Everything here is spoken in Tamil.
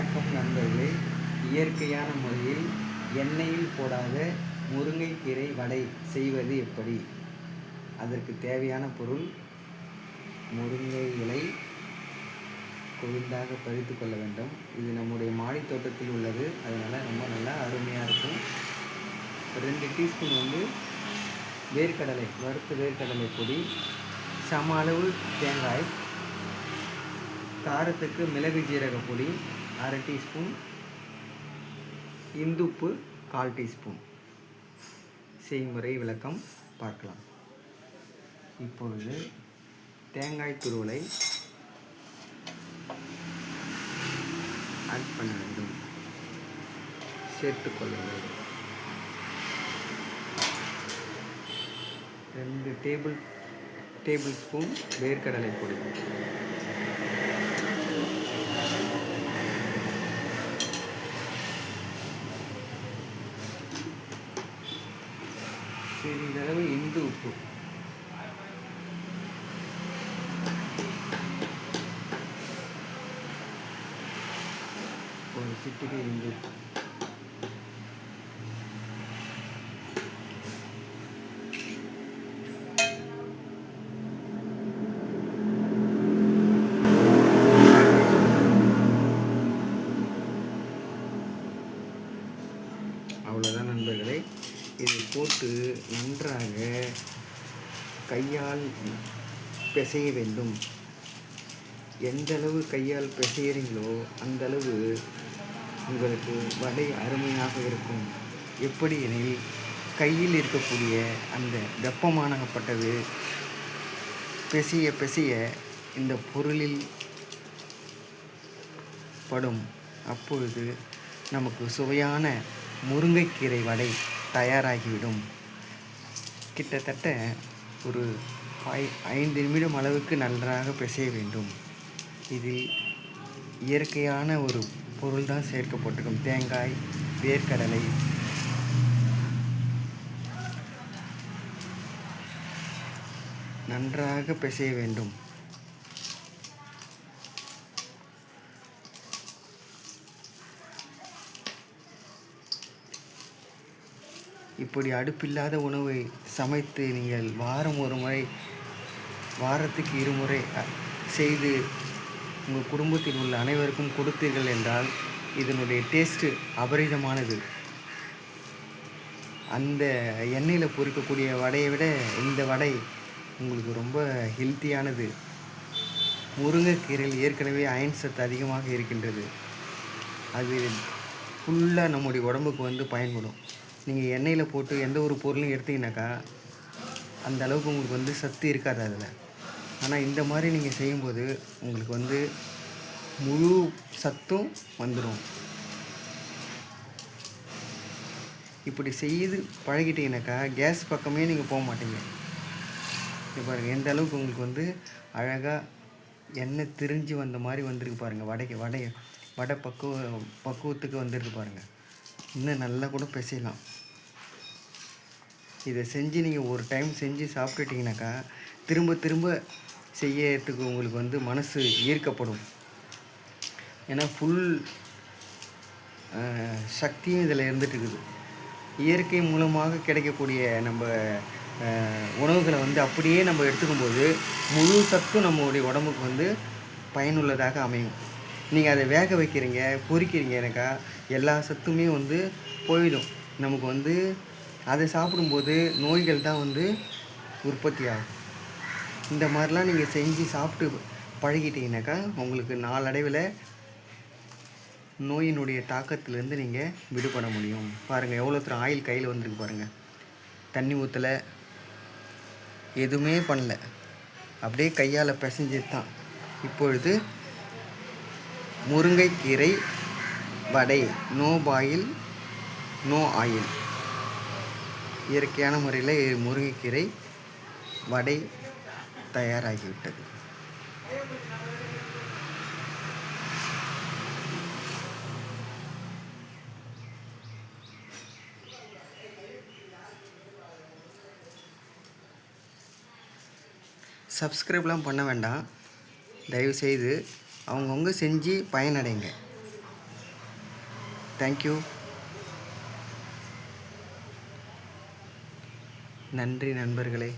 வணக்கம் நண்பர்களே. இயற்கையான முறையில் எண்ணெயில் போடாத முருங்கைக்கீரை வடை செய்வது எப்படி? அதற்கு தேவையான பொருள்: முருங்கை இலை கொழுந்தாக பறித்து கொள்ள வேண்டும். இது நம்முடைய மாடி தோட்டத்தில் உள்ளது, அதனால் ரொம்ப நல்லா அருமையாக இருக்கும். 2 டீஸ்பூன் வேர்க்கடலை, வறுத்த வேர்க்கடலை பொடி, சம அளவு தேங்காய், காரத்துக்கு மிளகு ஜீரக பொடி 1/2 டீஸ்பூன், இந்துப்பு 1/4 டீஸ்பூன். செய்முறை விளக்கம் பார்க்கலாம். இப்பொழுது தேங்காய் துருவலை ஆட் பண்ண வேண்டும், சேர்த்துக்கொள்ள வேண்டும். 2 டேபிள் ஸ்பூன் வேர்க்கடலை பொடி, சிறிதளவு இந்து உப்பு, ஒரு சிட்டிகை இந்து உப்பு, அவ்வளோதான் நண்பர்களே. இதை போட்டு நன்றாக கையால் பிசைய வேண்டும். எந்த அளவு கையால் பிசைகிறீங்களோ அந்த அளவு உங்களுக்கு வடை அருமையாக இருக்கும். எப்படி எனில், கையில் இருக்கக்கூடிய அந்த வெப்பமானப்பட்டது பிசைய இந்த பொருளில் படும். அப்பொழுது நமக்கு சுவையான முருங்கைக்கீரை வடை தயாராகிவிடும். கிட்டத்தட்ட ஒரு 5 நிமிடம் அளவுக்கு நன்றாக பிசைய வேண்டும். இதில் இயற்கையான ஒரு பொருள் தான் சேர்க்கப்பட்டிருக்கும். தேங்காய், வேர்க்கடலை, நன்றாக பிசைய வேண்டும். இப்படி அடுப்பில்லாத உணவை சமைத்து நீங்கள் வாரத்துக்கு 2 முறை செய்து உங்கள் குடும்பத்தில் உள்ள அனைவருக்கும் கொடுத்தீர்கள் என்றால் இதனுடைய டேஸ்ட்டு அபரிதமானது. அந்த எண்ணெயில் பொரிக்கக்கூடிய வடையை விட இந்த வடை உங்களுக்கு ரொம்ப ஹெல்த்தியானது. முருங்கைக்கீரையில் ஏற்கனவே அயன் சத்து அதிகமாக இருக்கின்றது. அது ஃபுல்லாக நம்முடைய உடம்புக்கு பயன்படும். நீங்கள் எண்ணெயில் போட்டு எந்த ஒரு பொருளும் எடுத்தீங்கன்னாக்கா அந்த அளவுக்கு உங்களுக்கு சத்து இருக்காது அதில். ஆனால் இந்த மாதிரி நீங்கள் செய்யும்போது உங்களுக்கு முழு சத்தும் வந்துடும். இப்படி செய்து பழகிட்டீங்கன்னாக்கா கேஸ் பக்கமே நீங்கள் போக மாட்டீங்க. இப்போ பாருங்கள் எந்த அளவுக்கு உங்களுக்கு அழகாக எண்ணெய் திரிஞ்சு வந்த மாதிரி வந்திருக்கு பாருங்கள். வடை பக்குவத்துக்கு வந்துருக்கு பாருங்கள். இன்னும் நல்லா கூட பிசையலாம். இதை செஞ்சு நீங்கள் ஒரு டைம் செஞ்சு சாப்பிட்டுட்டிங்கனாக்கா திரும்ப செய்யறதுக்கு உங்களுக்கு மனசு ஈர்க்கப்படும். ஏன்னா ஃபுல் சக்தியும் இதில் இருந்துகிட்டு. இயற்கை மூலமாக கிடைக்கக்கூடிய நம்ம உணவுகளை அப்படியே நம்ம எடுத்துக்கும்போது முழு சத்தும் நம்மளுடைய உடம்புக்கு பயனுள்ளதாக அமையும். நீங்கள் அதை வேக வைக்கிறீங்க, பொரிக்கிறீங்கனாக்கா எல்லா சத்துமே போயிடும். நமக்கு அதை சாப்பிடும்போது நோய்கள் தான் உற்பத்தி ஆகும். இந்த மாதிரிலாம் நீங்கள் செஞ்சு சாப்பிட்டு பழகிட்டீங்கனாக்கா உங்களுக்கு நாளடைவில் நோயினுடைய தாக்கத்திலேருந்து நீங்கள் விடுபட முடியும். பாருங்கள் எவ்வளோ ஆயில் கையில் வந்திருக்கு பாருங்கள். தண்ணி ஊற்றலை, எதுவுமே பண்ணல, அப்படியே கையால் பிசைஞ்சது தான். இப்பொழுது முருங்கைக்கீரை வடை, நோ பாயில் நோ ஆயில், இயற்கையான முறையில் முருங்கைக்கீரை வடை தயாராகிவிட்டது. சப்ஸ்கிரைப்லாம் பண்ண வேண்டாம், தயவுசெய்து அவங்கவுங்க செஞ்சு பயனடைங்க. தேங்க்யூ. நன்றி நண்பர்களே.